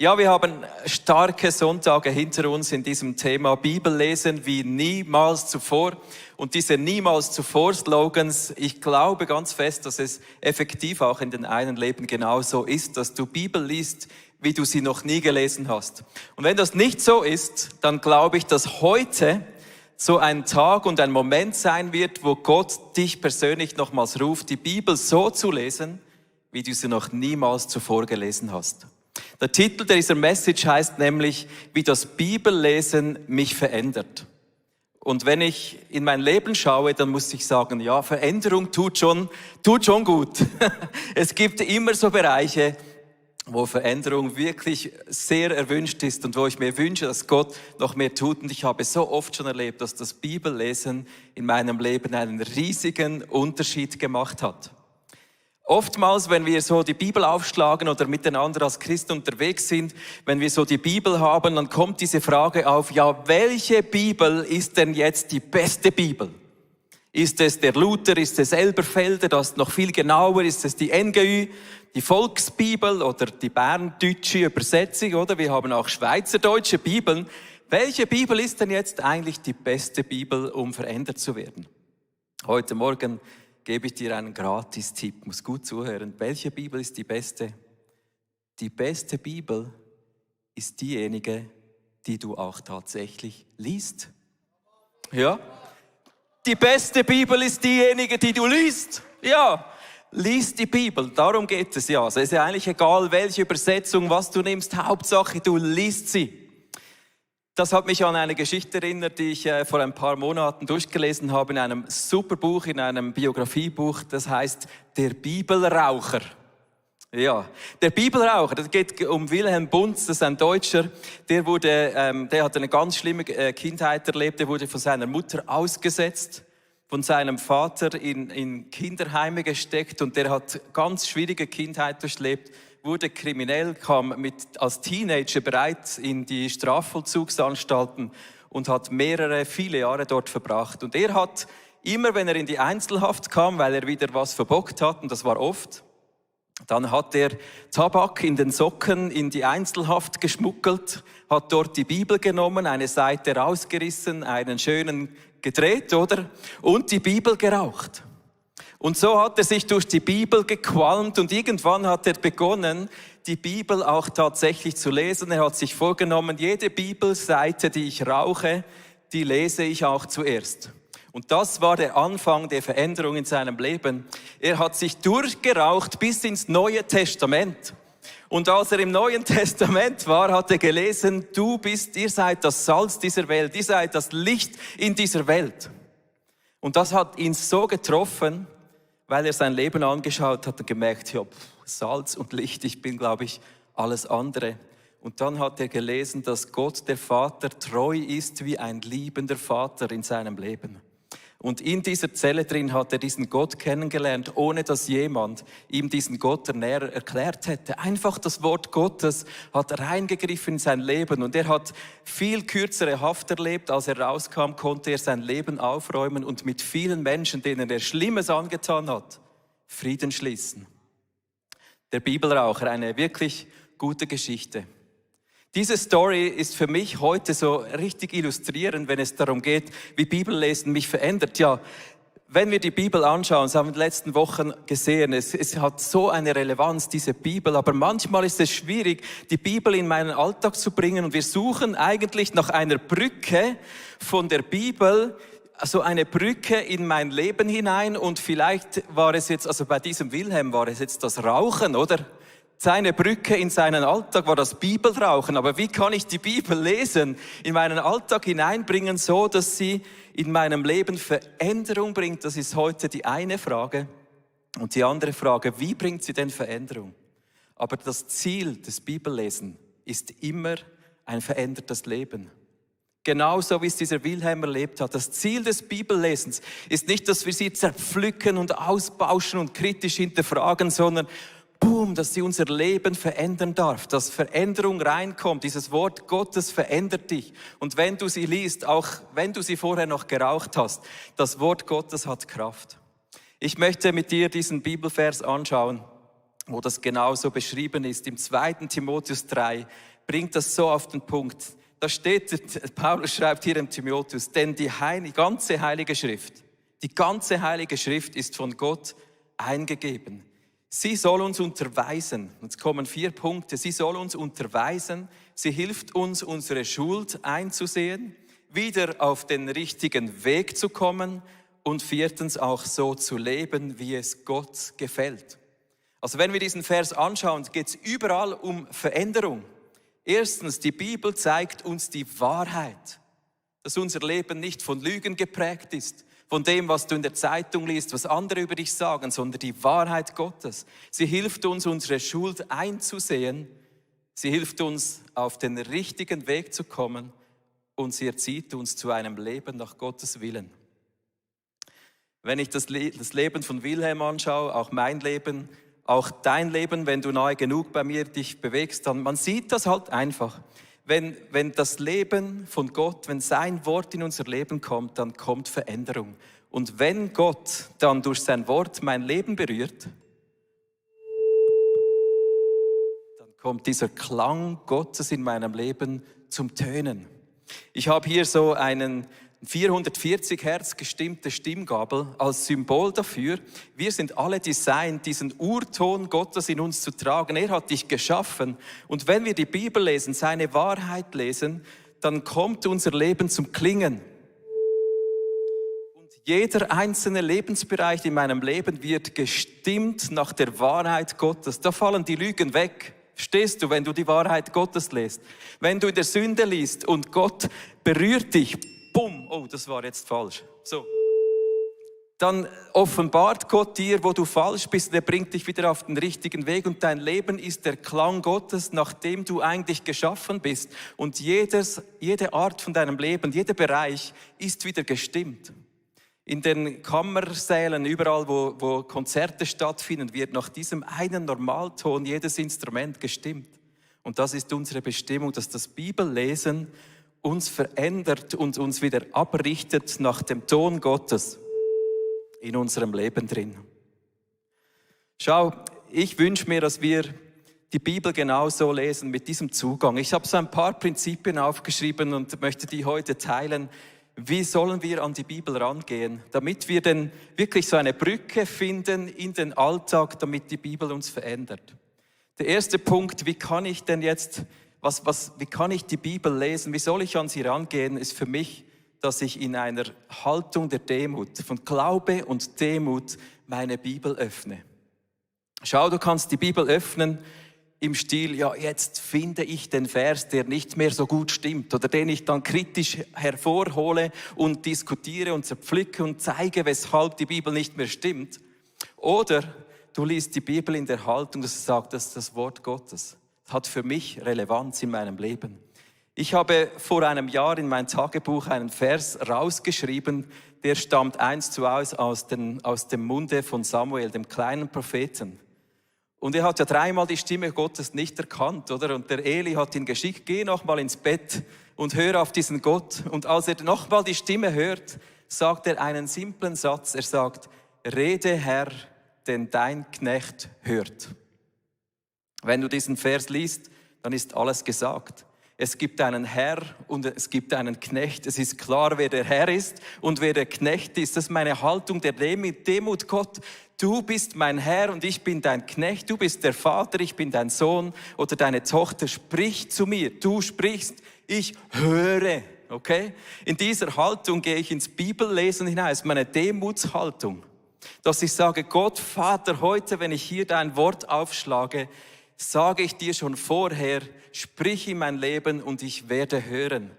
Ja, wir haben starke Sonntage hinter uns in diesem Thema Bibel lesen wie niemals zuvor. Und diese niemals zuvor Slogans, ich glaube ganz fest, dass es effektiv auch in den einen Leben genauso ist, dass du Bibel liest, wie du sie noch nie gelesen hast. Und wenn das nicht so ist, dann glaube ich, dass heute so ein Tag und ein Moment sein wird, wo Gott dich persönlich nochmals ruft, die Bibel so zu lesen, wie du sie noch niemals zuvor gelesen hast. Der Titel dieser Message heißt nämlich, wie das Bibellesen mich verändert. Und wenn ich in mein Leben schaue, dann muss ich sagen, ja, Veränderung tut schon gut. Es gibt immer so Bereiche, wo Veränderung wirklich sehr erwünscht ist und wo ich mir wünsche, dass Gott noch mehr tut. Und ich habe so oft schon erlebt, dass das Bibellesen in meinem Leben einen riesigen Unterschied gemacht hat. Oftmals, wenn wir so die Bibel aufschlagen oder miteinander als Christen unterwegs sind, wenn wir so die Bibel haben, dann kommt diese Frage auf, ja, welche Bibel ist denn jetzt die beste Bibel? Ist es der Luther, ist es Elberfelder, das noch viel genauer, ist es die NGÜ, die Volksbibel oder die berndeutsche Übersetzung, oder? Wir haben auch schweizerdeutsche Bibeln. Welche Bibel ist denn jetzt eigentlich die beste Bibel, um verändert zu werden? Heute Morgen gebe ich dir einen Gratis-Tipp, muss gut zuhören. Welche Bibel ist die beste? Die beste Bibel ist diejenige, die du auch tatsächlich liest. Ja? Die beste Bibel ist diejenige, die du liest. Ja, lies die Bibel, darum geht es ja. Es ist ja eigentlich egal, welche Übersetzung, was du nimmst, Hauptsache du liest sie. Das hat mich an eine Geschichte erinnert, die ich vor ein paar Monaten durchgelesen habe in einem super Buch, in einem Biografiebuch, das heißt Der Bibelraucher. Ja, der Bibelraucher, das geht um Wilhelm Bunz, das ist ein Deutscher, der hat eine ganz schlimme Kindheit erlebt, der wurde von seiner Mutter ausgesetzt, von seinem Vater in Kinderheime gesteckt und der hat ganz schwierige Kindheit durchlebt, wurde kriminell, kam als Teenager bereits in die Strafvollzugsanstalten und hat viele Jahre dort verbracht. Und er hat immer, wenn er in die Einzelhaft kam, weil er wieder was verbockt hat, und das war oft, dann hat er Tabak in den Socken in die Einzelhaft geschmuggelt, hat dort die Bibel genommen, eine Seite rausgerissen, einen schönen gedreht, oder? Und die Bibel geraucht. Und so hat er sich durch die Bibel gequalmt und irgendwann hat er begonnen, die Bibel auch tatsächlich zu lesen. Er hat sich vorgenommen, jede Bibelseite, die ich rauche, die lese ich auch zuerst. Und das war der Anfang der Veränderung in seinem Leben. Er hat sich durchgeraucht bis ins Neue Testament. Und als er im Neuen Testament war, hat er gelesen, ihr seid das Salz dieser Welt, ihr seid das Licht in dieser Welt. Und das hat ihn so getroffen, weil er sein Leben angeschaut hat und gemerkt, ja, Salz und Licht, ich bin, glaube ich, alles andere. Und dann hat er gelesen, dass Gott, der Vater, treu ist wie ein liebender Vater in seinem Leben. Und in dieser Zelle drin hat er diesen Gott kennengelernt, ohne dass jemand ihm diesen Gott näher erklärt hätte. Einfach das Wort Gottes hat reingegriffen in sein Leben und er hat viel kürzere Haft erlebt. Als er rauskam, konnte er sein Leben aufräumen und mit vielen Menschen, denen er Schlimmes angetan hat, Frieden schließen. Der Bibelraucher, eine wirklich gute Geschichte. Diese Story ist für mich heute so richtig illustrierend, wenn es darum geht, wie Bibellesen mich verändert. Ja, wenn wir die Bibel anschauen, das haben wir in den letzten Wochen gesehen, es hat so eine Relevanz, diese Bibel, aber manchmal ist es schwierig, die Bibel in meinen Alltag zu bringen und wir suchen eigentlich nach einer Brücke von der Bibel, also eine Brücke in mein Leben hinein und vielleicht war es jetzt, also bei diesem Wilhelm war es jetzt das Rauchen, oder? Seine Brücke in seinen Alltag war das Bibelrauchen. Aber wie kann ich die Bibel lesen, in meinen Alltag hineinbringen, so dass sie in meinem Leben Veränderung bringt? Das ist heute die eine Frage. Und die andere Frage, wie bringt sie denn Veränderung? Aber das Ziel des Bibellesen ist immer ein verändertes Leben. Genauso wie es dieser Wilhelm erlebt hat. Das Ziel des Bibellesens ist nicht, dass wir sie zerpflücken und ausbauschen und kritisch hinterfragen, sondern dass sie unser Leben verändern darf, dass Veränderung reinkommt. Dieses Wort Gottes verändert dich. Und wenn du sie liest, auch wenn du sie vorher noch geraucht hast, das Wort Gottes hat Kraft. Ich möchte mit dir diesen Bibelvers anschauen wo das genauso beschrieben ist. Im 2. Timotheus 3 bringt das so auf den Punkt. Da steht, Paulus schreibt hier im Timotheus, denn die ganze Heilige Schrift ist von Gott eingegeben. Sie soll uns unterweisen. Jetzt kommen 4 Punkte. Sie soll uns unterweisen. Sie hilft uns, unsere Schuld einzusehen, wieder auf den richtigen Weg zu kommen und 4. auch so zu leben, wie es Gott gefällt. Also wenn wir diesen Vers anschauen, geht es überall um Veränderung. Erstens, die Bibel zeigt uns die Wahrheit, dass unser Leben nicht von Lügen geprägt ist, von dem, was du in der Zeitung liest, was andere über dich sagen, sondern die Wahrheit Gottes. Sie hilft uns, unsere Schuld einzusehen. Sie hilft uns, auf den richtigen Weg zu kommen und sie erzieht uns zu einem Leben nach Gottes Willen. Wenn ich das Leben von Wilhelm anschaue, auch mein Leben, auch dein Leben, wenn du nahe genug bei mir dich bewegst, dann man sieht das halt einfach. Wenn das Leben von Gott, wenn sein Wort in unser Leben kommt, dann kommt Veränderung. Und wenn Gott dann durch sein Wort mein Leben berührt, dann kommt dieser Klang Gottes in meinem Leben zum Tönen. Ich habe hier so einen 440 Hertz gestimmte Stimmgabel als Symbol dafür. Wir sind alle designt, diesen Urton Gottes in uns zu tragen. Er hat dich geschaffen. Und wenn wir die Bibel lesen, seine Wahrheit lesen, dann kommt unser Leben zum Klingen. Und jeder einzelne Lebensbereich in meinem Leben wird gestimmt nach der Wahrheit Gottes. Da fallen die Lügen weg. Verstehst du, wenn du die Wahrheit Gottes liest? Wenn du in der Sünde liest und Gott berührt dich, bumm, oh, das war jetzt falsch. So. Dann offenbart Gott dir, wo du falsch bist, der bringt dich wieder auf den richtigen Weg und dein Leben ist der Klang Gottes, nach dem du eigentlich geschaffen bist. Und jede Art von deinem Leben, jeder Bereich ist wieder gestimmt. In den Kammersälen, überall wo Konzerte stattfinden, wird nach diesem einen Normalton jedes Instrument gestimmt. Und das ist unsere Bestimmung, dass das Bibellesen uns verändert und uns wieder abrichtet nach dem Ton Gottes in unserem Leben drin. Schau, ich wünsche mir, dass wir die Bibel genauso lesen, mit diesem Zugang. Ich habe so ein paar Prinzipien aufgeschrieben und möchte die heute teilen. Wie sollen wir an die Bibel rangehen, damit wir denn wirklich so eine Brücke finden in den Alltag, damit die Bibel uns verändert? Der erste Punkt, wie kann ich denn jetzt wie kann ich die Bibel lesen? Wie soll ich an sie rangehen? Ist für mich, dass ich in einer Haltung der Demut, von Glaube und Demut meine Bibel öffne. Schau, du kannst die Bibel öffnen im Stil, ja, jetzt finde ich den Vers, der nicht mehr so gut stimmt oder den ich dann kritisch hervorhole und diskutiere und zerpflücke und zeige, weshalb die Bibel nicht mehr stimmt. Oder du liest die Bibel in der Haltung, dass es sagt, das ist das Wort Gottes. Hat für mich Relevanz in meinem Leben. Ich habe vor einem Jahr in mein Tagebuch einen Vers rausgeschrieben, der stammt 1:1 aus dem Munde von Samuel, dem kleinen Propheten. Und er hat ja 3-mal die Stimme Gottes nicht erkannt, oder? Und der Eli hat ihn geschickt, geh nochmal ins Bett und hör auf diesen Gott. Und als er nochmal die Stimme hört, sagt er einen simplen Satz. Er sagt, rede Herr, denn dein Knecht hört. Wenn du diesen Vers liest, dann ist alles gesagt. Es gibt einen Herr und es gibt einen Knecht. Es ist klar, wer der Herr ist und wer der Knecht ist. Das ist meine Haltung der Demut. Gott, du bist mein Herr und ich bin dein Knecht. Du bist der Vater, ich bin dein Sohn oder deine Tochter. Sprich zu mir. Du sprichst, ich höre. Okay? In dieser Haltung gehe ich ins Bibellesen hinein. Das ist meine Demutshaltung. Dass ich sage, Gott, Vater, heute, wenn ich hier dein Wort aufschlage, sage ich dir schon vorher, sprich in mein Leben und ich werde hören.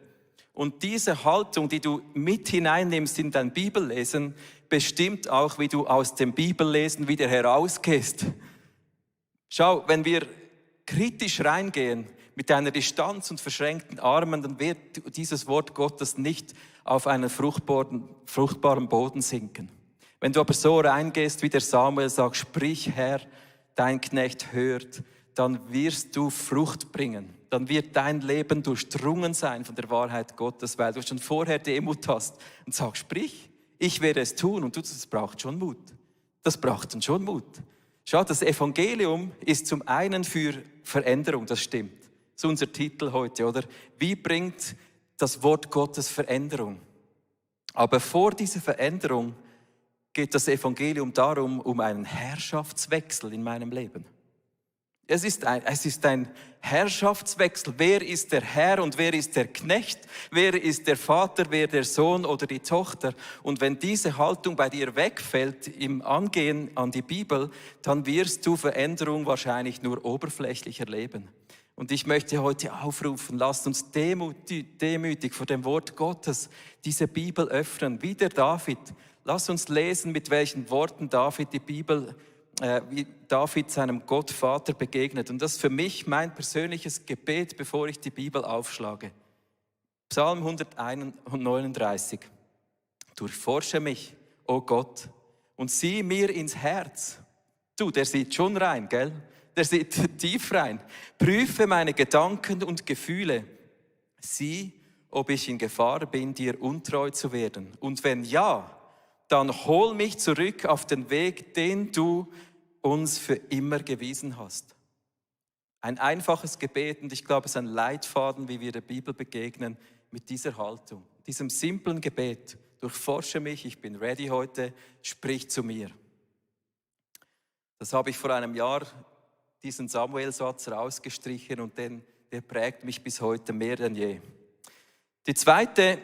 Und diese Haltung, die du mit hineinnimmst in dein Bibellesen, bestimmt auch, wie du aus dem Bibellesen wieder herausgehst. Schau, wenn wir kritisch reingehen, mit einer Distanz und verschränkten Armen, dann wird dieses Wort Gottes nicht auf einen fruchtbaren Boden sinken. Wenn du aber so reingehst, wie der Samuel sagt, sprich Herr, dein Knecht hört, dann wirst du Frucht bringen. Dann wird dein Leben durchdrungen sein von der Wahrheit Gottes, weil du schon vorher Demut hast und sagst, sprich, ich werde es tun. Und das braucht schon Mut. Das braucht dann schon Mut. Schau, das Evangelium ist zum einen für Veränderung, das stimmt. Das ist unser Titel heute, oder? Wie bringt das Wort Gottes Veränderung? Aber vor dieser Veränderung geht das Evangelium darum, um einen Herrschaftswechsel in meinem Leben. Es ist ein Herrschaftswechsel. Wer ist der Herr und wer ist der Knecht? Wer ist der Vater, wer der Sohn oder die Tochter? Und wenn diese Haltung bei dir wegfällt im Angehen an die Bibel, dann wirst du Veränderung wahrscheinlich nur oberflächlich erleben. Und ich möchte heute aufrufen, lasst uns demütig vor dem Wort Gottes diese Bibel öffnen, wie der David. Lasst uns lesen, mit welchen Worten wie David seinem Gott Vater begegnet. Und das ist für mich mein persönliches Gebet, bevor ich die Bibel aufschlage. Psalm 139. Durchforsche mich, o Gott, und sieh mir ins Herz. Du, der sieht schon rein, gell? Der sieht tief rein. Prüfe meine Gedanken und Gefühle. Sieh, ob ich in Gefahr bin, dir untreu zu werden. Und wenn ja, dann hol mich zurück auf den Weg, den du uns für immer gewiesen hast. Ein einfaches Gebet und ich glaube, es ist ein Leitfaden, wie wir der Bibel begegnen, mit dieser Haltung, diesem simplen Gebet. Durchforsche mich, ich bin ready heute, sprich zu mir. Das habe ich vor einem Jahr, diesen Samuel-Satz rausgestrichen und der prägt mich bis heute mehr denn je. Die zweite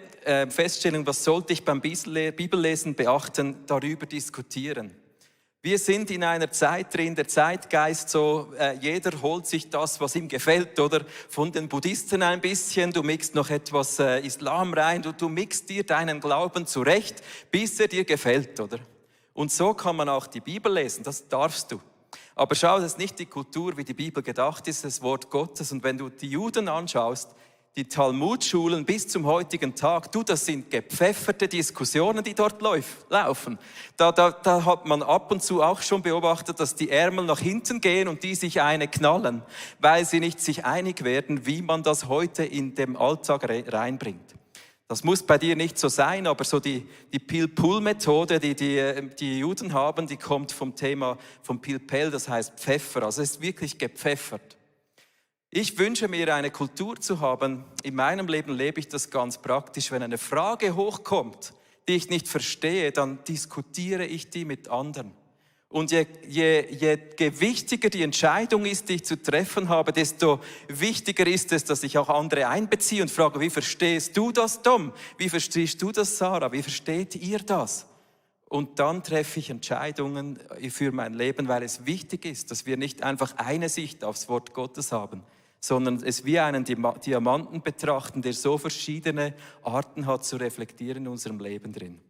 Feststellung, was sollte ich beim Bibellesen beachten, darüber diskutieren. Wir sind in einer Zeit drin, der Zeitgeist so, jeder holt sich das, was ihm gefällt, oder? Von den Buddhisten ein bisschen, du mixt noch etwas Islam rein, du mixt dir deinen Glauben zurecht, bis er dir gefällt, oder? Und so kann man auch die Bibel lesen, das darfst du. Aber schau, das ist nicht die Kultur, wie die Bibel gedacht ist, das Wort Gottes. Und wenn du die Juden anschaust, die Talmudschulen bis zum heutigen Tag, das sind gepfefferte Diskussionen, die dort laufen. Da hat man ab und zu auch schon beobachtet, dass die Ärmel nach hinten gehen und die sich eine knallen, weil sie nicht sich einig werden, wie man das heute in dem Alltag reinbringt. Das muss bei dir nicht so sein, aber so die Pil-Pul-Methode, die Juden haben, die kommt vom Thema vom Pilpel, das heißt Pfeffer, also es ist wirklich gepfeffert. Ich wünsche mir eine Kultur zu haben, in meinem Leben lebe ich das ganz praktisch, wenn eine Frage hochkommt, die ich nicht verstehe, dann diskutiere ich die mit anderen. Und je gewichtiger die Entscheidung ist, die ich zu treffen habe, desto wichtiger ist es, dass ich auch andere einbeziehe und frage, wie verstehst du das, Tom? Wie verstehst du das, Sarah? Wie versteht ihr das? Und dann treffe ich Entscheidungen für mein Leben, weil es wichtig ist, dass wir nicht einfach eine Sicht aufs Wort Gottes haben, sondern es wie einen Diamanten betrachten, der so verschiedene Arten hat zu reflektieren in unserem Leben drin.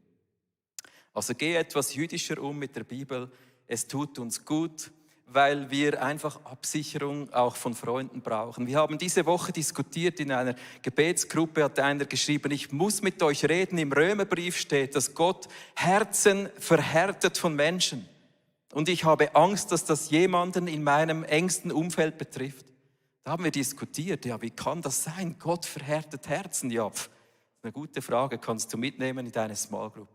Also geh etwas jüdischer um mit der Bibel. Es tut uns gut, weil wir einfach Absicherung auch von Freunden brauchen. Wir haben diese Woche diskutiert in einer Gebetsgruppe, hat einer geschrieben, ich muss mit euch reden. Im Römerbrief steht, dass Gott Herzen verhärtet von Menschen. Und ich habe Angst, dass das jemanden in meinem engsten Umfeld betrifft. Da haben wir diskutiert, ja, wie kann das sein? Gott verhärtet Herzen. Ja, eine gute Frage, kannst du mitnehmen in deine Small Group.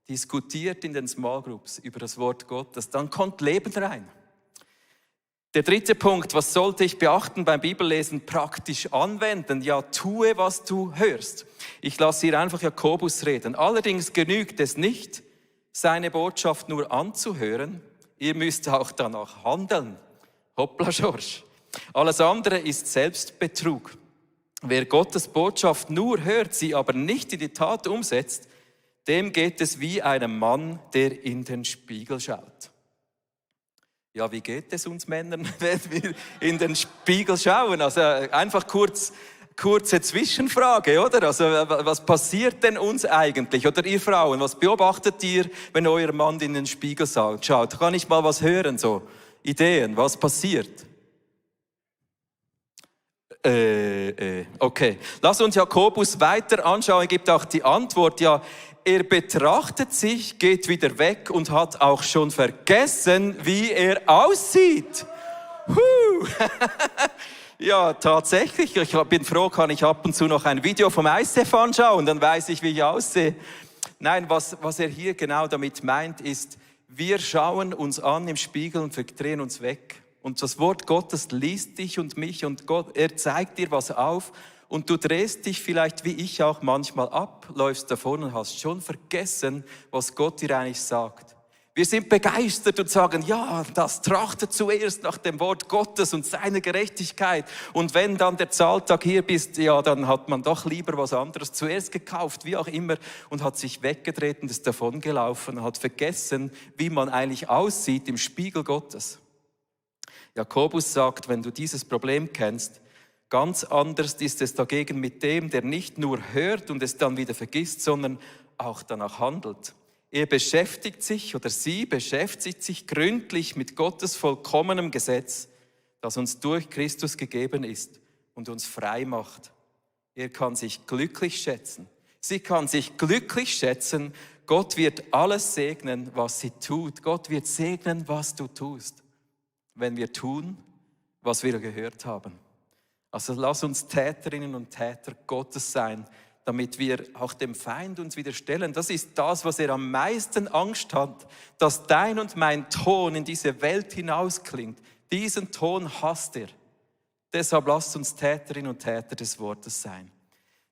Diskutiert in den Small Groups über das Wort Gottes, dann kommt Leben rein. Der dritte Punkt, was sollte ich beachten beim Bibellesen? Praktisch anwenden. Ja, tue, was du hörst. Ich lasse hier einfach Jakobus reden. Allerdings genügt es nicht, seine Botschaft nur anzuhören. Ihr müsst auch danach handeln. Hoppla, Schorsch. Alles andere ist Selbstbetrug. Wer Gottes Botschaft nur hört, sie aber nicht in die Tat umsetzt, dem geht es wie einem Mann, der in den Spiegel schaut. Ja, wie geht es uns Männern, wenn wir in den Spiegel schauen? Also einfach kurze Zwischenfrage, oder? Also was passiert denn uns eigentlich? Oder ihr Frauen, was beobachtet ihr, wenn euer Mann in den Spiegel schaut? Kann ich mal was hören, so Ideen, was passiert? Okay, lass uns Jakobus weiter anschauen. Er gibt auch die Antwort, ja, er betrachtet sich, geht wieder weg und hat auch schon vergessen, wie er aussieht. Ja, tatsächlich. Ich bin froh, kann ich ab und zu noch ein Video vom ICF anschauen, dann weiß ich, wie ich aussehe. Nein, was er hier genau damit meint, ist, Wir schauen uns an im Spiegel und verdrehen uns weg. Und das Wort Gottes liest dich und mich und Gott, er zeigt dir was auf und du drehst dich vielleicht wie ich auch manchmal ab, läufst davon und hast schon vergessen, was Gott dir eigentlich sagt. Wir sind begeistert und sagen, ja, das trachtet zuerst nach dem Wort Gottes und seiner Gerechtigkeit. Und wenn dann der Zahltag hier bist, ja, dann hat man doch lieber was anderes zuerst gekauft, wie auch immer, und hat sich weggedreht und ist davongelaufen und hat vergessen, wie man eigentlich aussieht im Spiegel Gottes. Jakobus sagt, wenn du dieses Problem kennst, ganz anders ist es dagegen mit dem, der nicht nur hört und es dann wieder vergisst, sondern auch danach handelt. Er beschäftigt sich oder sie beschäftigt sich gründlich mit Gottes vollkommenem Gesetz, das uns durch Christus gegeben ist und uns frei macht. Er kann sich glücklich schätzen. Sie kann sich glücklich schätzen. Gott wird alles segnen, was sie tut. Gott wird segnen, was du tust, wenn wir tun, was wir gehört haben. Also lass uns Täterinnen und Täter Gottes sein, damit wir auch dem Feind uns widerstellen. Das ist das, was er am meisten Angst hat, dass dein und mein Ton in diese Welt hinausklingt. Diesen Ton hasst er. Deshalb lasst uns Täterinnen und Täter des Wortes sein.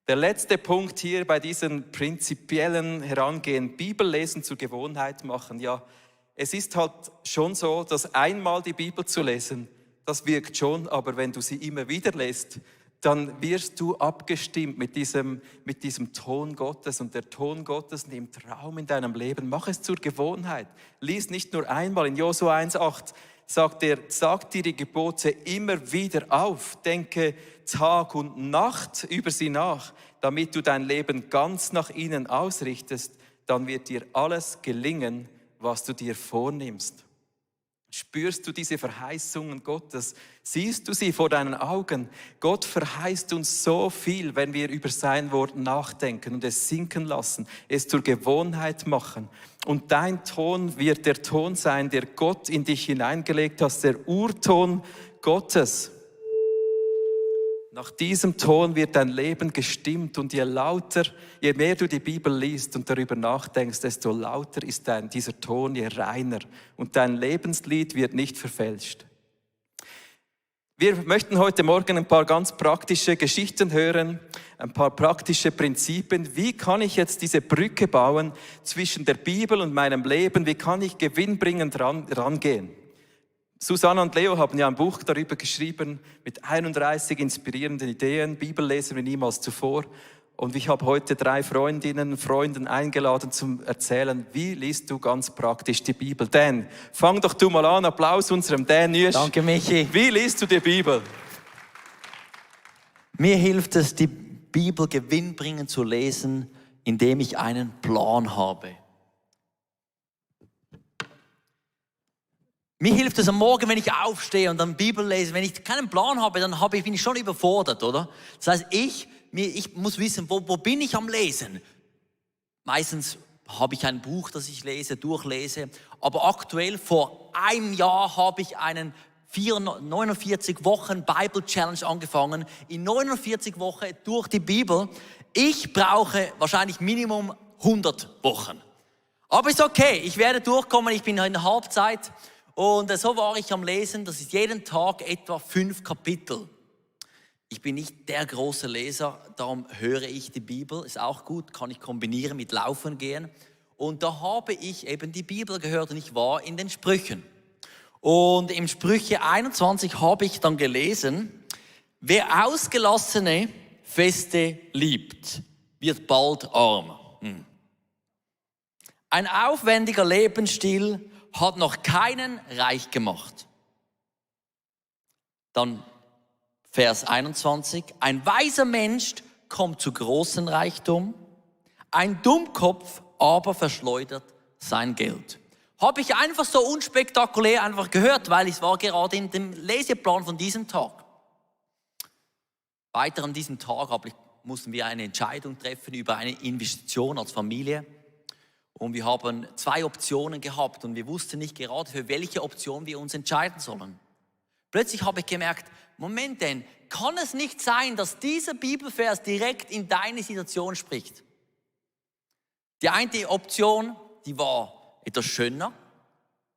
Der letzte Punkt hier bei diesem prinzipiellen Herangehen, Bibellesen zur Gewohnheit machen. Ja, es ist halt schon so, dass einmal die Bibel zu lesen, das wirkt schon, aber wenn du sie immer wieder lässt, dann wirst du abgestimmt mit diesem Ton Gottes. Und der Ton Gottes nimmt Raum in deinem Leben. Mach es zur Gewohnheit. Lies nicht nur einmal. In Josua 1,8 sagt er, sag dir die Gebote immer wieder auf. Denke Tag und Nacht über sie nach, damit du dein Leben ganz nach ihnen ausrichtest. Dann wird dir alles gelingen, was du dir vornimmst. Spürst du diese Verheißungen Gottes? Siehst du sie vor deinen Augen? Gott verheißt uns so viel, wenn wir über sein Wort nachdenken und es sinken lassen, es zur Gewohnheit machen. Und dein Ton wird der Ton sein, der Gott in dich hineingelegt hat, der Urton Gottes. Nach diesem Ton wird dein Leben gestimmt und je mehr du die Bibel liest und darüber nachdenkst, desto lauter ist dieser Ton, je reiner und dein Lebenslied wird nicht verfälscht. Wir möchten heute Morgen ein paar ganz praktische Geschichten hören, ein paar praktische Prinzipien. Wie kann ich jetzt diese Brücke bauen zwischen der Bibel und meinem Leben? Wie kann ich gewinnbringend rangehen? Susanne und Leo haben ja ein Buch darüber geschrieben mit 31 inspirierenden Ideen. Bibel lesen wir niemals zuvor. Und ich habe heute 3 Freundinnen und Freunden eingeladen zum Erzählen, wie liest du ganz praktisch die Bibel. Dan, fang doch du mal an. Applaus unserem Dan Nüsch. Danke, Michi. Wie liest du die Bibel? Mir hilft es, die Bibel gewinnbringend zu lesen, indem ich einen Plan habe. Mir hilft es am Morgen, wenn ich aufstehe und dann Bibel lese. Wenn ich keinen Plan habe, dann bin ich schon überfordert, oder? Das heißt, ich muss wissen, wo bin ich am Lesen? Meistens habe ich ein Buch, das ich durchlese. Aber aktuell, vor einem Jahr, habe ich einen 49 Wochen Bible Challenge angefangen. In 49 Wochen durch die Bibel. Ich brauche wahrscheinlich Minimum 100 Wochen. Aber ist okay, ich werde durchkommen, ich bin in der Halbzeit. Und so war ich am Lesen, das ist jeden Tag etwa 5 Kapitel. Ich bin nicht der große Leser, darum höre ich die Bibel, ist auch gut, kann ich kombinieren mit Laufen gehen. Und da habe ich eben die Bibel gehört und ich war in den Sprüchen. Und im Sprüche 21 habe ich dann gelesen, wer ausgelassene Feste liebt, wird bald arm. Ein aufwendiger Lebensstil hat noch keinen reich gemacht. Dann Vers 21. Ein weiser Mensch kommt zu großem Reichtum, ein Dummkopf aber verschleudert sein Geld. Habe ich einfach so unspektakulär einfach gehört, weil es war gerade in dem Leseplan von diesem Tag. Weiter an diesem Tag mussten wir eine Entscheidung treffen über eine Investition als Familie. Und wir haben 2 Optionen gehabt und wir wussten nicht gerade, für welche Option wir uns entscheiden sollen. Plötzlich habe ich gemerkt, Moment denn, kann es nicht sein, dass dieser Bibelvers direkt in deine Situation spricht? Die eine Option, die war etwas schöner,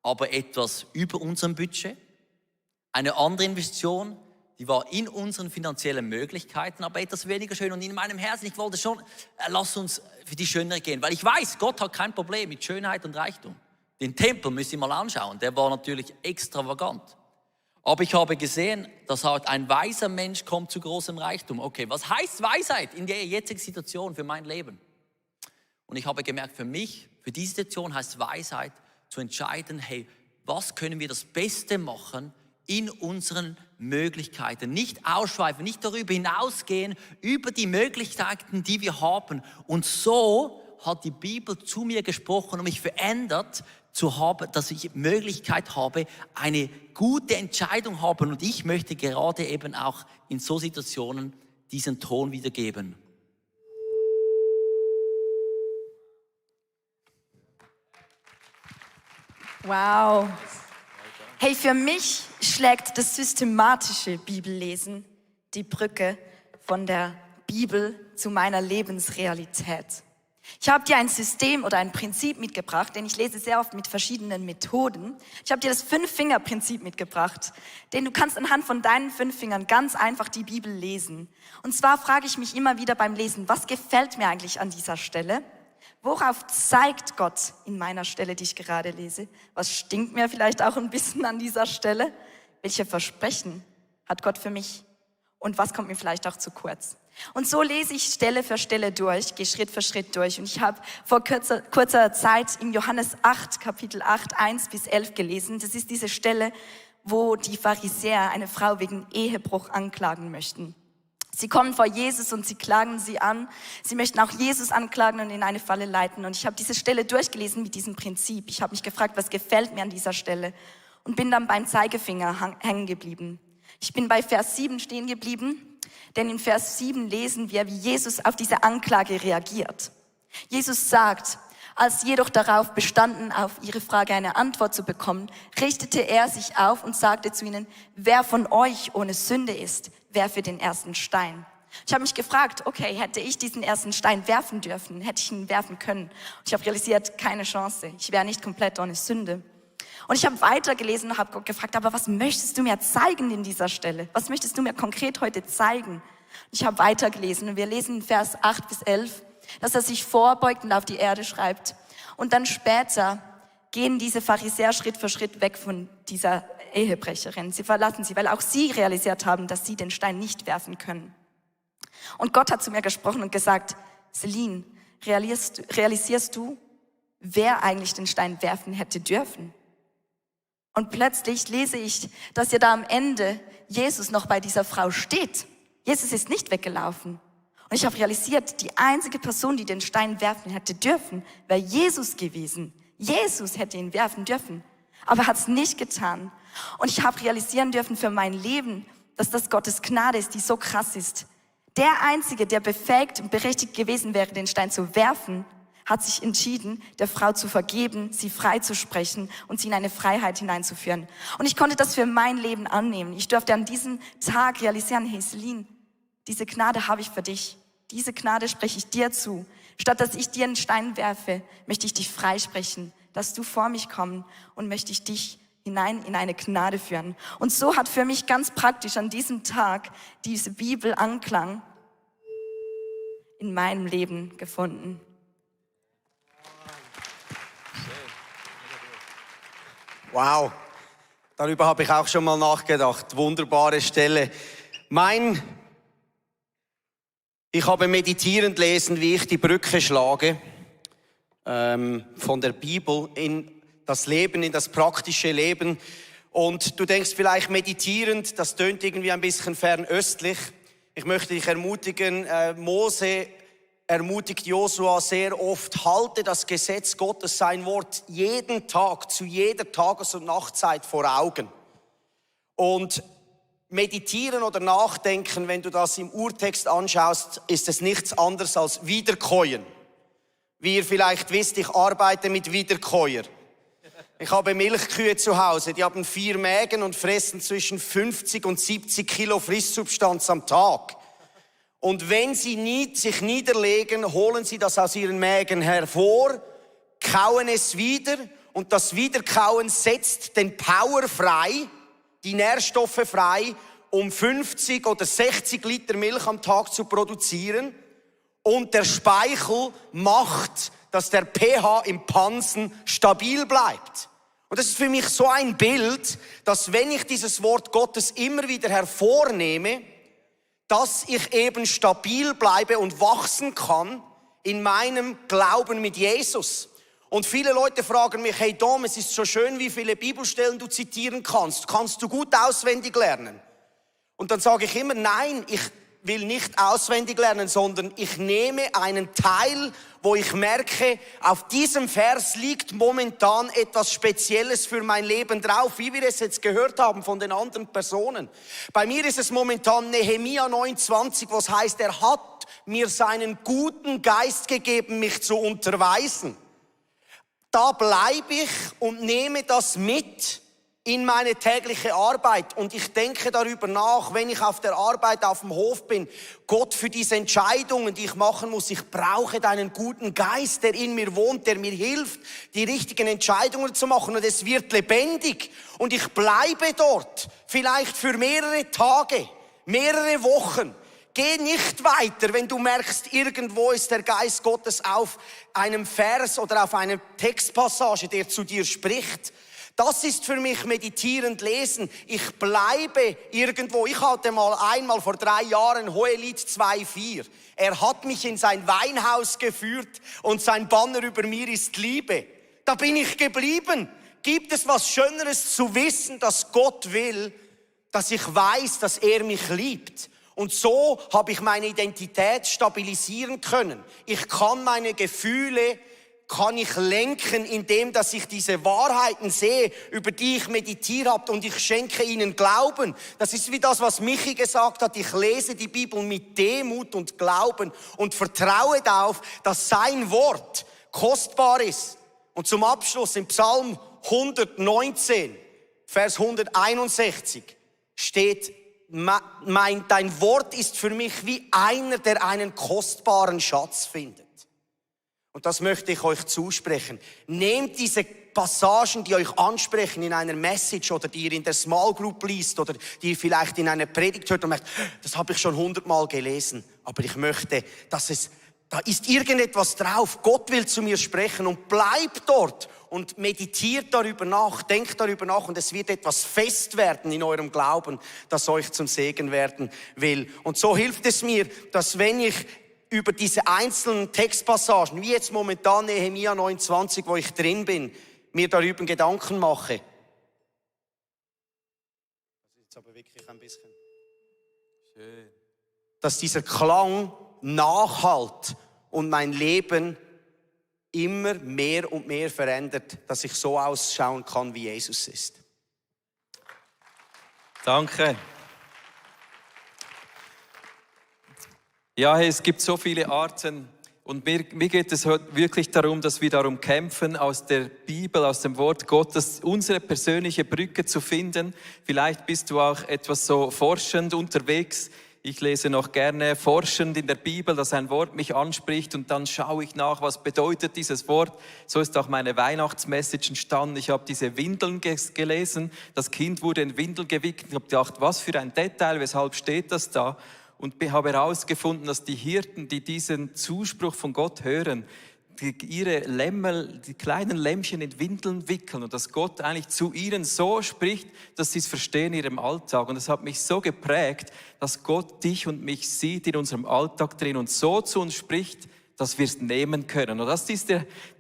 aber etwas über unserem Budget. Eine andere Investition, die war in unseren finanziellen Möglichkeiten, aber etwas weniger schön. Und in meinem Herzen, ich wollte schon, lass uns für die Schönere gehen. Weil ich weiß, Gott hat kein Problem mit Schönheit und Reichtum. Den Tempel müsst ihr mal anschauen, der war natürlich extravagant. Aber ich habe gesehen, dass halt ein weiser Mensch kommt zu großem Reichtum. Okay, was heißt Weisheit in der jetzigen Situation für mein Leben? Und ich habe gemerkt, für mich, für diese Situation heißt Weisheit, zu entscheiden, hey, was können wir das Beste machen in unseren Möglichkeiten. Nicht ausschweifen, nicht darüber hinausgehen, über die Möglichkeiten, die wir haben. Und so hat die Bibel zu mir gesprochen und mich verändert, zu haben, dass ich Möglichkeit habe, eine gute Entscheidung haben. Und ich möchte gerade eben auch in so Situationen diesen Ton wiedergeben. Wow. Hey, für mich schlägt das systematische Bibellesen die Brücke von der Bibel zu meiner Lebensrealität. Ich habe dir ein System oder ein Prinzip mitgebracht, denn ich lese sehr oft mit verschiedenen Methoden. Ich habe dir das 5-Finger-Prinzip mitgebracht, denn du kannst anhand von deinen 5 Fingern ganz einfach die Bibel lesen. Und zwar frage ich mich immer wieder beim Lesen, was gefällt mir eigentlich an dieser Stelle? Worauf zeigt Gott in meiner Stelle, die ich gerade lese? Was stinkt mir vielleicht auch ein bisschen an dieser Stelle? Welche Versprechen hat Gott für mich? Und was kommt mir vielleicht auch zu kurz? Und so lese ich Stelle für Stelle durch, gehe Schritt für Schritt durch. Und ich habe vor kurzer Zeit in Johannes 8, Kapitel 8, 1-11 gelesen. Das ist diese Stelle, wo die Pharisäer eine Frau wegen Ehebruch anklagen möchten. Sie kommen vor Jesus und sie klagen sie an. Sie möchten auch Jesus anklagen und in eine Falle leiten. Und ich habe diese Stelle durchgelesen mit diesem Prinzip. Ich habe mich gefragt, was gefällt mir an dieser Stelle? Und bin dann beim Zeigefinger hängen geblieben. Ich bin bei Vers 7 stehen geblieben, denn in Vers 7 lesen wir, wie Jesus auf diese Anklage reagiert. Jesus sagt, als sie jedoch darauf bestanden, auf ihre Frage eine Antwort zu bekommen, richtete er sich auf und sagte zu ihnen, wer von euch ohne Sünde ist, werfe den ersten Stein. Ich habe mich gefragt, okay, hätte ich diesen ersten Stein werfen dürfen, hätte ich ihn werfen können? Und ich habe realisiert, keine Chance, ich wäre nicht komplett ohne Sünde. Und ich habe weitergelesen und habe Gott gefragt, aber was möchtest du mir zeigen in dieser Stelle? Was möchtest du mir konkret heute zeigen? Und ich habe weitergelesen und wir lesen in Vers 8-11, dass er sich vorbeugt und auf die Erde schreibt. Und dann später gehen diese Pharisäer Schritt für Schritt weg von dieser Ehebrecherin. Sie verlassen sie, weil auch sie realisiert haben, dass sie den Stein nicht werfen können. Und Gott hat zu mir gesprochen und gesagt, Celine, realisierst du, wer eigentlich den Stein werfen hätte dürfen? Und plötzlich lese ich, dass ja da am Ende Jesus noch bei dieser Frau steht. Jesus ist nicht weggelaufen. Und ich habe realisiert, die einzige Person, die den Stein werfen hätte dürfen, wäre Jesus gewesen. Jesus hätte ihn werfen dürfen, aber er hat es nicht getan. Und ich habe realisieren dürfen für mein Leben, dass das Gottes Gnade ist, die so krass ist. Der Einzige, der befähigt und berechtigt gewesen wäre, den Stein zu werfen, hat sich entschieden, der Frau zu vergeben, sie freizusprechen und sie in eine Freiheit hineinzuführen. Und ich konnte das für mein Leben annehmen. Ich durfte an diesem Tag realisieren, hey Celine, diese Gnade habe ich für dich. Diese Gnade spreche ich dir zu. Statt dass ich dir einen Stein werfe, möchte ich dich freisprechen, dass du vor mich kommst und möchte ich dich hinein in eine Gnade führen. Und so hat für mich ganz praktisch an diesem Tag diese Bibel Anklang in meinem Leben gefunden. Wow, darüber habe ich auch schon mal nachgedacht. Wunderbare Stelle. Ich habe meditierend lesen, wie ich die Brücke schlage von der Bibel in das Leben, in das praktische Leben. Und du denkst vielleicht meditierend, das tönt irgendwie ein bisschen fernöstlich. Ich möchte dich ermutigen, Mose ermutigt Josua sehr oft, halte das Gesetz Gottes, sein Wort, jeden Tag, zu jeder Tages- und Nachtzeit vor Augen. Und meditieren oder nachdenken, wenn du das im Urtext anschaust, ist es nichts anderes als Wiederkäuen. Wie ihr vielleicht wisst, ich arbeite mit Wiederkäuer. Ich habe Milchkühe zu Hause, die haben 4 Mägen und fressen zwischen 50 und 70 Kilo Frisssubstanz am Tag. Und wenn sie sich niederlegen, holen sie das aus ihren Mägen hervor, kauen es wieder und das Wiederkauen setzt den Power frei, die Nährstoffe frei, um 50 oder 60 Liter Milch am Tag zu produzieren. Und der Speichel macht, dass der pH im Pansen stabil bleibt. Und das ist für mich so ein Bild, dass wenn ich dieses Wort Gottes immer wieder hervornehme, dass ich eben stabil bleibe und wachsen kann in meinem Glauben mit Jesus. Und viele Leute fragen mich, hey Dom, es ist so schön, wie viele Bibelstellen du zitieren kannst. Kannst du gut auswendig lernen? Und dann sage ich immer, nein, ich will nicht auswendig lernen, sondern ich nehme einen Teil, wo ich merke, auf diesem Vers liegt momentan etwas Spezielles für mein Leben drauf, wie wir es jetzt gehört haben von den anderen Personen. Bei mir ist es momentan Nehemia 9,20, was heißt, er hat mir seinen guten Geist gegeben, mich zu unterweisen. Da bleibe ich und nehme das mit in meine tägliche Arbeit. Und ich denke darüber nach, wenn ich auf der Arbeit auf dem Hof bin, Gott, für diese Entscheidungen, die ich machen muss, ich brauche deinen guten Geist, der in mir wohnt, der mir hilft, die richtigen Entscheidungen zu machen. Und es wird lebendig. Und ich bleibe dort, vielleicht für mehrere Tage, mehrere Wochen. Geh nicht weiter, wenn du merkst, irgendwo ist der Geist Gottes auf einem Vers oder auf einer Textpassage, der zu dir spricht. Das ist für mich meditierend lesen. Ich bleibe irgendwo. Ich hatte mal einmal vor 3 Jahren Hohelied 2,4. Er hat mich in sein Weinhaus geführt und sein Banner über mir ist Liebe. Da bin ich geblieben. Gibt es was Schöneres zu wissen, dass Gott will, dass ich weiß, dass er mich liebt? Und so habe ich meine Identität stabilisieren können. Ich kann meine Gefühle lenken, indem dass ich diese Wahrheiten sehe, über die ich meditiert habe, und ich schenke ihnen Glauben. Das ist wie das, was Michi gesagt hat. Ich lese die Bibel mit Demut und Glauben und vertraue darauf, dass sein Wort kostbar ist. Und zum Abschluss im Psalm 119, Vers 161 steht, dein Wort ist für mich wie einer, der einen kostbaren Schatz findet. Und das möchte ich euch zusprechen. Nehmt diese Passagen, die euch ansprechen in einer Message oder die ihr in der Small Group liest oder die ihr vielleicht in einer Predigt hört und merkt, das habe ich schon 100-mal gelesen, aber ich möchte, da ist irgendetwas drauf. Gott will zu mir sprechen, und bleibt dort und meditiert darüber nach, denkt darüber nach, und es wird etwas fest werden in eurem Glauben, das euch zum Segen werden will. Und so hilft es mir, dass wenn ich über diese einzelnen Textpassagen, wie jetzt momentan Nehemia 9,20, wo ich drin bin, mir darüber Gedanken mache. Das ist jetzt aber wirklich ein bisschen schön. Dass dieser Klang nachhalt und mein Leben immer mehr und mehr verändert, dass ich so ausschauen kann, wie Jesus ist. Danke. Ja, hey, es gibt so viele Arten, und mir geht es heute wirklich darum, dass wir darum kämpfen, aus der Bibel, aus dem Wort Gottes, unsere persönliche Brücke zu finden. Vielleicht bist du auch etwas so forschend unterwegs. Ich lese noch gerne forschend in der Bibel, dass ein Wort mich anspricht, und dann schaue ich nach, was bedeutet dieses Wort. So ist auch meine Weihnachtsmessage entstanden. Ich habe diese Windeln gelesen. Das Kind wurde in Windeln gewickelt. Ich habe gedacht, was für ein Detail, weshalb steht das da? Und habe herausgefunden, dass die Hirten, die diesen Zuspruch von Gott hören, ihre Lämmel, die kleinen Lämmchen in Windeln wickeln, und dass Gott eigentlich zu ihnen so spricht, dass sie es verstehen in ihrem Alltag. Und das hat mich so geprägt, dass Gott dich und mich sieht in unserem Alltag drin und so zu uns spricht, dass wir es nehmen können. Und das ist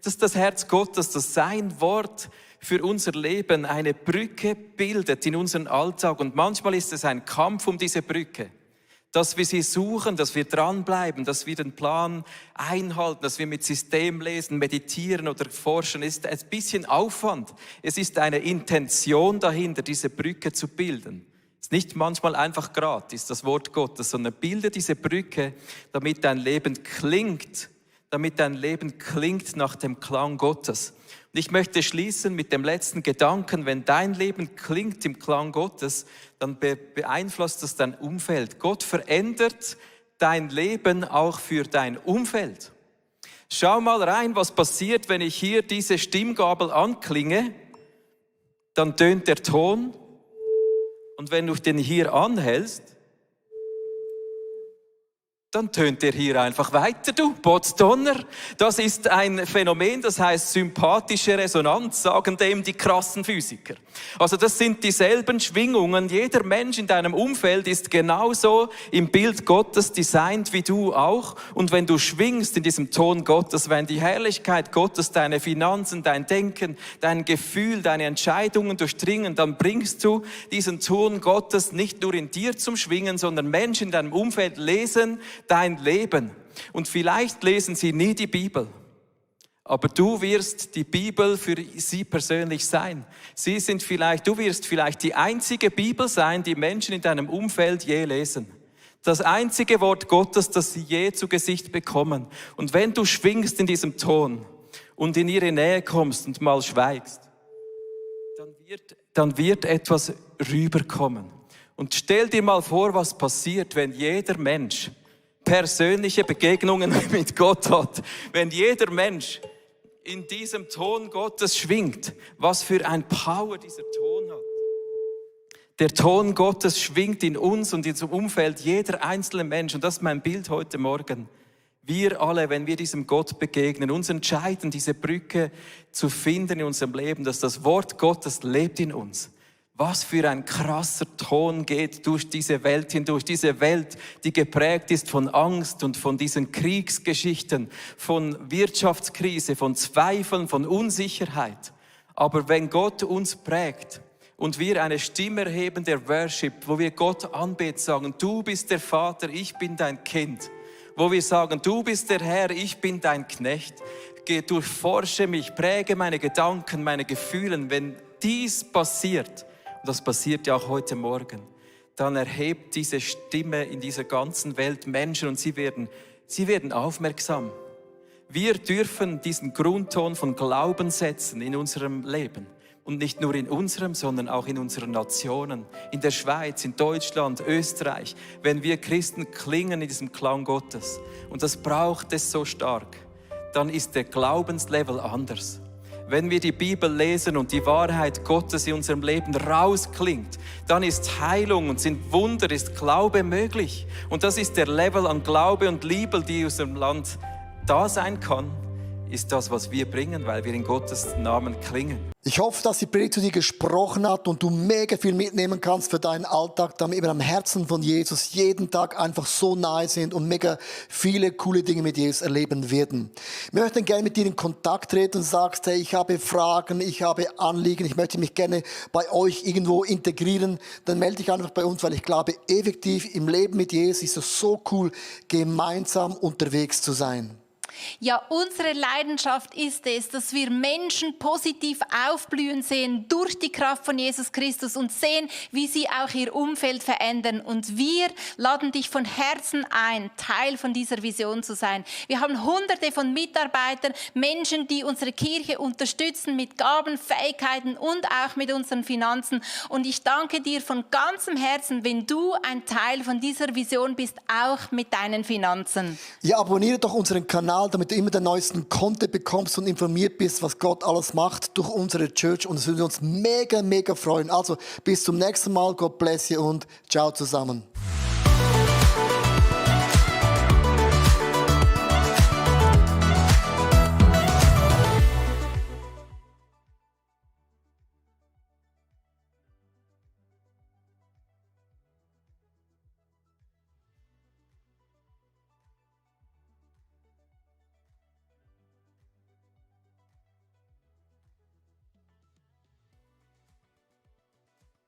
das Herz Gottes, dass sein Wort für unser Leben eine Brücke bildet in unseren Alltag. Und manchmal ist es ein Kampf um diese Brücke, dass wir sie suchen, dass wir dranbleiben, dass wir den Plan einhalten, dass wir mit System lesen, meditieren oder forschen. Es ist ein bisschen Aufwand. Es ist eine Intention dahinter, diese Brücke zu bilden. Es ist nicht manchmal einfach gratis, das Wort Gottes, sondern bilde diese Brücke, damit dein Leben klingt nach dem Klang Gottes. Und ich möchte schließen mit dem letzten Gedanken: Wenn dein Leben klingt im Klang Gottes, dann beeinflusst das dein Umfeld. Gott verändert dein Leben auch für dein Umfeld. Schau mal rein, was passiert, wenn ich hier diese Stimmgabel anklinge. Dann tönt der Ton. Und wenn du den hier anhältst, dann tönt er hier einfach weiter, du Potzdonner. Das ist ein Phänomen, das heißt sympathische Resonanz, sagen dem die krassen Physiker. Also das sind dieselben Schwingungen. Jeder Mensch in deinem Umfeld ist genauso im Bild Gottes designt wie du auch. Und wenn du schwingst in diesem Ton Gottes, wenn die Herrlichkeit Gottes deine Finanzen, dein Denken, dein Gefühl, deine Entscheidungen durchdringen, dann bringst du diesen Ton Gottes nicht nur in dir zum Schwingen, sondern Menschen in deinem Umfeld lesen dein Leben. Und vielleicht lesen sie nie die Bibel. Aber du wirst die Bibel für sie persönlich sein. Du wirst vielleicht die einzige Bibel sein, die Menschen in deinem Umfeld je lesen. Das einzige Wort Gottes, das sie je zu Gesicht bekommen. Und wenn du schwingst in diesem Ton und in ihre Nähe kommst und mal schweigst, dann wird etwas rüberkommen. Und stell dir mal vor, was passiert, wenn jeder Mensch persönliche Begegnungen mit Gott hat. Wenn jeder Mensch in diesem Ton Gottes schwingt, was für ein Power dieser Ton hat. Der Ton Gottes schwingt in uns und in unserem Umfeld, jeder einzelne Mensch. Und das ist mein Bild heute Morgen. Wir alle, wenn wir diesem Gott begegnen, uns entscheiden, diese Brücke zu finden in unserem Leben, dass das Wort Gottes lebt in uns. Was für ein krasser Ton geht durch diese Welt hindurch. Diese Welt, die geprägt ist von Angst und von diesen Kriegsgeschichten, von Wirtschaftskrise, von Zweifeln, von Unsicherheit. Aber wenn Gott uns prägt und wir eine Stimme erheben der Worship, wo wir Gott anbeten, sagen, du bist der Vater, ich bin dein Kind. Wo wir sagen, du bist der Herr, ich bin dein Knecht. Durchforsche mich, präge meine Gedanken, meine Gefühle. Wenn dies passiert, und das passiert ja auch heute Morgen, dann erhebt diese Stimme in dieser ganzen Welt Menschen und sie werden aufmerksam. Wir dürfen diesen Grundton von Glauben setzen in unserem Leben. Und nicht nur in unserem, sondern auch in unseren Nationen, in der Schweiz, in Deutschland, Österreich. Wenn wir Christen klingen in diesem Klang Gottes, und das braucht es so stark, dann ist der Glaubenslevel anders. Wenn wir die Bibel lesen und die Wahrheit Gottes in unserem Leben rausklingt, dann ist Heilung und sind Wunder, ist Glaube möglich. Und das ist der Level an Glaube und Liebe, die in unserem Land da sein kann, ist das, was wir bringen, weil wir in Gottes Namen klingen. Ich hoffe, dass die Predigt zu dir gesprochen hat und du mega viel mitnehmen kannst für deinen Alltag, damit wir am Herzen von Jesus jeden Tag einfach so nahe sind und mega viele coole Dinge mit Jesus erleben werden. Wir möchten gerne mit dir in Kontakt treten und sagst, hey, ich habe Fragen, ich habe Anliegen, ich möchte mich gerne bei euch irgendwo integrieren, dann melde dich einfach bei uns, weil ich glaube, effektiv im Leben mit Jesus ist es so cool, gemeinsam unterwegs zu sein. Ja, unsere Leidenschaft ist es, dass wir Menschen positiv aufblühen sehen durch die Kraft von Jesus Christus und sehen, wie sie auch ihr Umfeld verändern. Und wir laden dich von Herzen ein, Teil von dieser Vision zu sein. Wir haben Hunderte von Mitarbeitern, Menschen, die unsere Kirche unterstützen mit Gaben, Fähigkeiten und auch mit unseren Finanzen. Und ich danke dir von ganzem Herzen, wenn du ein Teil von dieser Vision bist, auch mit deinen Finanzen. Ja, abonniere doch unseren Kanal, damit du immer den neuesten Content bekommst und informiert bist, was Gott alles macht durch unsere Church. Und es würde uns mega, mega freuen. Also bis zum nächsten Mal. God bless you und ciao zusammen.